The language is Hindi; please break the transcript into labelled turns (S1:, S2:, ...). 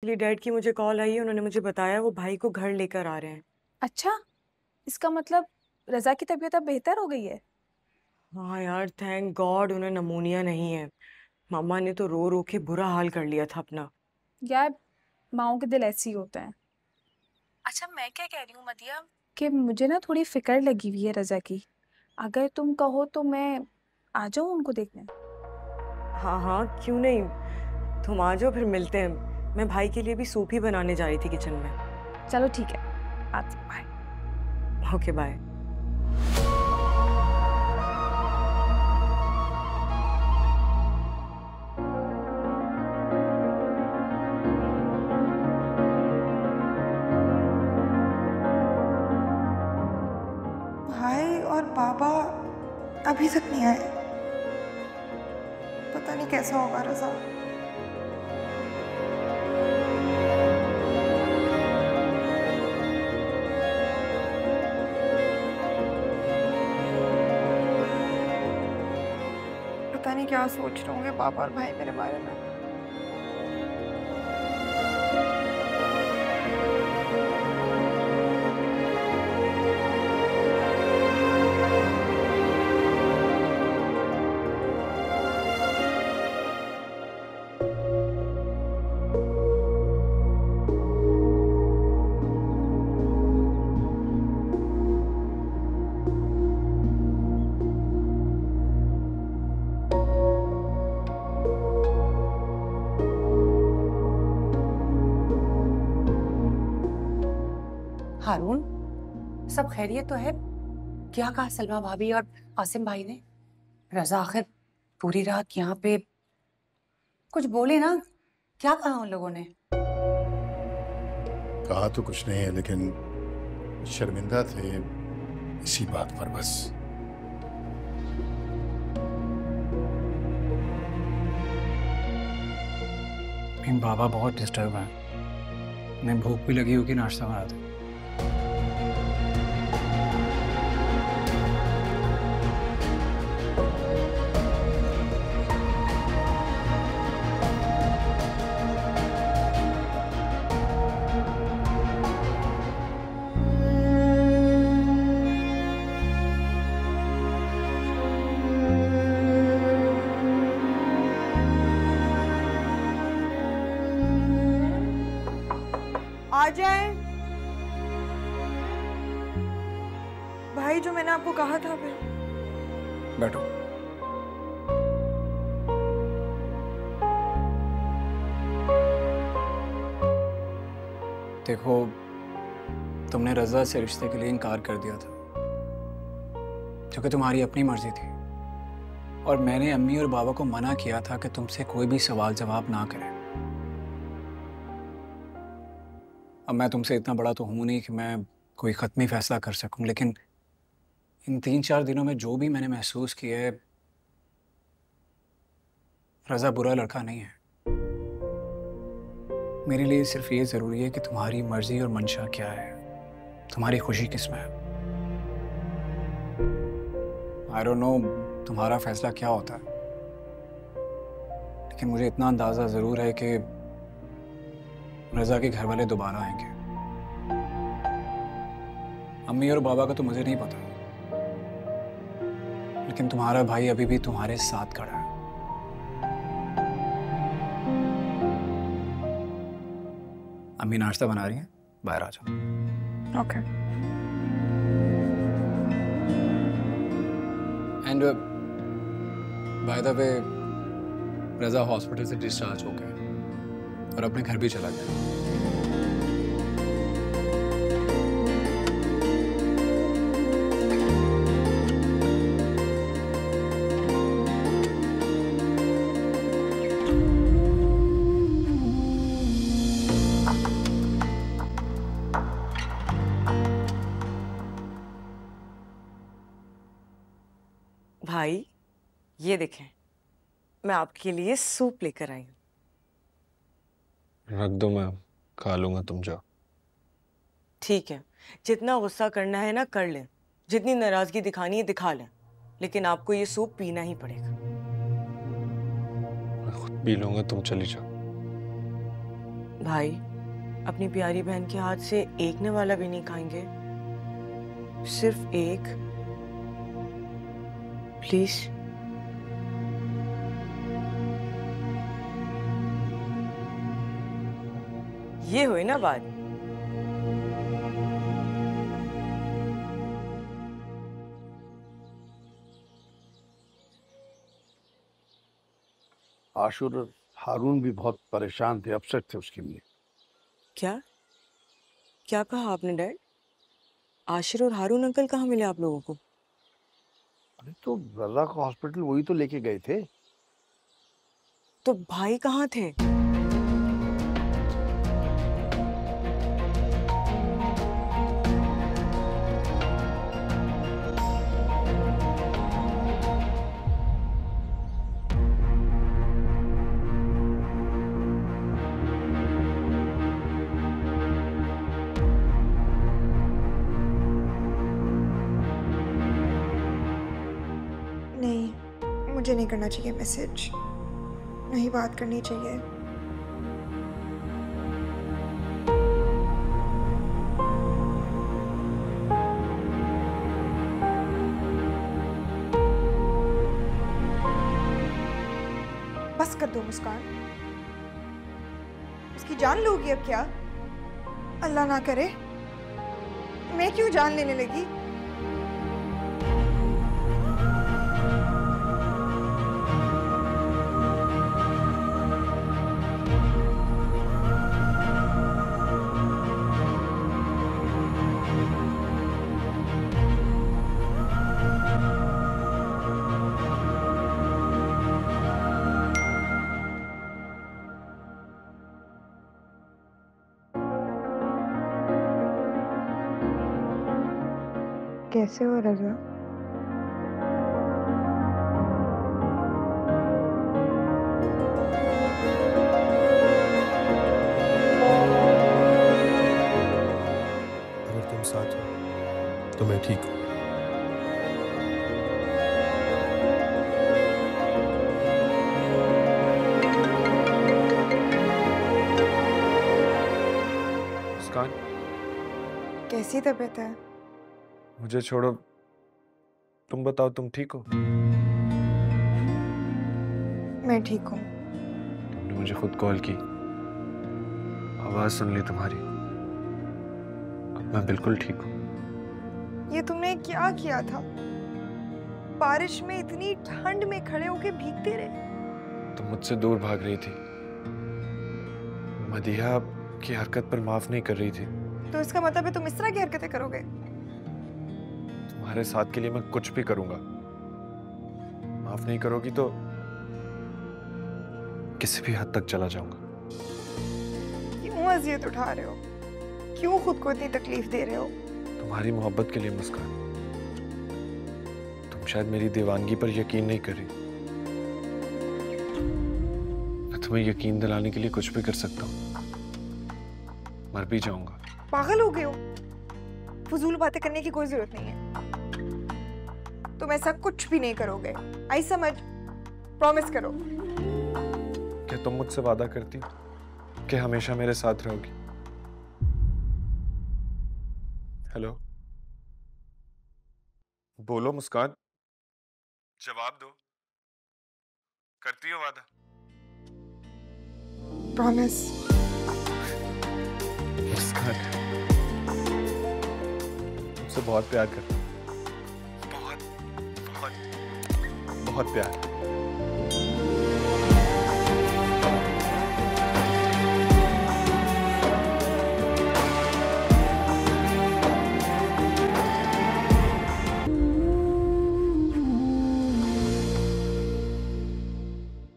S1: एक्चुअली डैड की मुझे कॉल आई है, उन्होंने मुझे बताया वो भाई को घर लेकर आ रहे हैं।
S2: अच्छा, इसका मतलब रज़ा की तबीयत अब बेहतर हो गई है?
S1: हाँ यार, थैंक गॉड उन्हें नमूनिया नहीं है। मम्मा ने तो रो रो के बुरा हाल कर लिया था अपना।
S2: यार, माँओं के दिल ऐसे ही होते हैं। अच्छा, मैं क्या कह रही हूँ मदिया, कि मुझे ना थोड़ी फ़िक्र लगी हुई है रज़ा की। अगर तुम कहो तो मैं आ जाऊँ उनको देखने?
S1: हाँ हाँ, क्यों नहीं। तुम आ जाओ, फिर मिलते हैं। मैं भाई के लिए भी सूप ही बनाने जा रही थी किचन में।
S2: चलो ठीक है, आती हूँ, बाय।
S1: Okay bye.
S3: भाई और पापा अभी तक नहीं आए। पता नहीं कैसा होगा रज़ा। पता नहीं क्या सोच रहे होंगे पापा और भाई मेरे बारे में।
S4: हारून, सब खैरियत तो है? क्या कहा सलमा भाभी और आसिम भाई ने? रजा आखिर पूरी रात यहाँ पे कुछ बोले ना? क्या कहा उन लोगों ने?
S5: कहा तो कुछ नहीं है, लेकिन शर्मिंदा थे इसी बात पर बस।
S6: इन बाबा बहुत डिस्टर्ब हैं। उन्हें भूख भी लगी होगी, नाश्ता बना दो।
S3: आ जाए भाई, जो मैंने आपको कहा था फिर।
S6: बैठो। देखो, तुमने रजा से रिश्ते के लिए इनकार कर दिया था क्योंकि तुम्हारी अपनी मर्जी थी, और मैंने अम्मी और बाबा को मना किया था कि तुमसे कोई भी सवाल जवाब ना करें। अब मैं तुमसे इतना बड़ा तो हूं नहीं कि मैं कोई ख़त्मी फैसला कर सकूं, लेकिन इन 3-4 दिनों में जो भी मैंने महसूस किया है, रजा बुरा लड़का नहीं है। मेरे लिए सिर्फ ये ज़रूरी है कि तुम्हारी मर्जी और मंशा क्या है, तुम्हारी खुशी किसमें है। आई डोंट नो तुम्हारा फैसला क्या होता है, लेकिन मुझे इतना अंदाज़ा ज़रूर है कि रजा के घर वाले दोबारा आएंगे। अम्मी और बाबा का तो मुझे नहीं पता, लेकिन तुम्हारा भाई अभी भी तुम्हारे साथ खड़ा है। अम्मी नाश्ता बना रही हैं, बाहर आ जाओ।
S2: Okay.
S6: And by the way, Raza hospital से डिस्चार्ज हो गया और अपने घर भी चला गया।
S1: भाई, ये देखें, मैं आपके लिए सूप लेकर आई हूँ।
S5: रख दो, मैं खा लूंगा, तुम जाओ।
S1: ठीक है, जितना गुस्सा करना है ना कर लें, जितनी नाराजगी दिखानी है दिखा लें, लेकिन आपको ये सूप पीना ही पड़ेगा।
S5: मैं खुद पी लूंगा, तुम चली जाओ।
S1: भाई, अपनी प्यारी बहन के हाथ से एक ने वाला भी नहीं खाएंगे? सिर्फ एक, प्लीज। ये हुई ना बात।
S7: आशुर और हारून भी बहुत परेशान थे, अपसेट थे उसके लिए।
S1: क्या क्या कहा आपने डैड? आशिर और हारून अंकल कहाँ मिले आप लोगों को?
S7: अरे तो रजा को हॉस्पिटल वही तो लेके गए थे।
S1: तो भाई कहाँ थे?
S3: नहीं, मुझे नहीं करना चाहिए मैसेज, नहीं बात करनी चाहिए। बस कर दो मुस्कान, उसकी जान लोगी अब क्या? अल्लाह ना करे, मैं क्यों जान लेने लगी? कैसे हो रजा?
S8: अगर तुम साथ हो तो मैं ठीक हूँ।
S9: मुस्कान,
S3: कैसी तबीयत है?
S9: मुझे छोड़ो, तुम बताओ, तुम ठीक हो?
S3: मैं ठीक हूँ।
S9: तुमने मुझे खुद कॉल की, आवाज सुन ली तुम्हारी, अब मैं बिल्कुल ठीक हूँ।
S3: ये तुमने क्या किया था? बारिश में इतनी ठंड में खड़े होके भीगते रहे।
S9: तुम मुझसे दूर भाग रही थी, मदीहा की हरकत पर माफ नहीं कर रही थी।
S3: तो इसका मतलब है तुम इस तरह की हरकतें करोगे?
S9: तुम्हारे साथ के लिए मैं कुछ भी करूंगा। माफ नहीं करोगी तो किसी भी हद तक चला जाऊंगा।
S3: क्यों अजियत उठा रहे हो? क्यों खुद को इतनी तकलीफ दे रहे हो?
S9: तुम्हारी मोहब्बत के लिए मुस्कान। तुम शायद मेरी दीवानगी पर यकीन नहीं कर रही, मैं तुम्हें यकीन दिलाने के लिए कुछ भी कर सकता हूँ, मर भी जाऊंगा।
S3: पागल हो गए हो? फजूल बातें करने की कोई जरूरत नहीं है। तुम ऐसा कुछ भी नहीं करोगे, आई समझ? प्रॉमिस करो।
S9: क्या तुम मुझसे वादा करती कि हमेशा मेरे साथ रहोगी? हेलो, बोलो मुस्कान, जवाब दो। करती हो वादा?
S3: प्रॉमिस।
S9: मुस्कान, तुमसे बहुत प्यार करता हूँ, बहुत बहुत बहुत प्यार।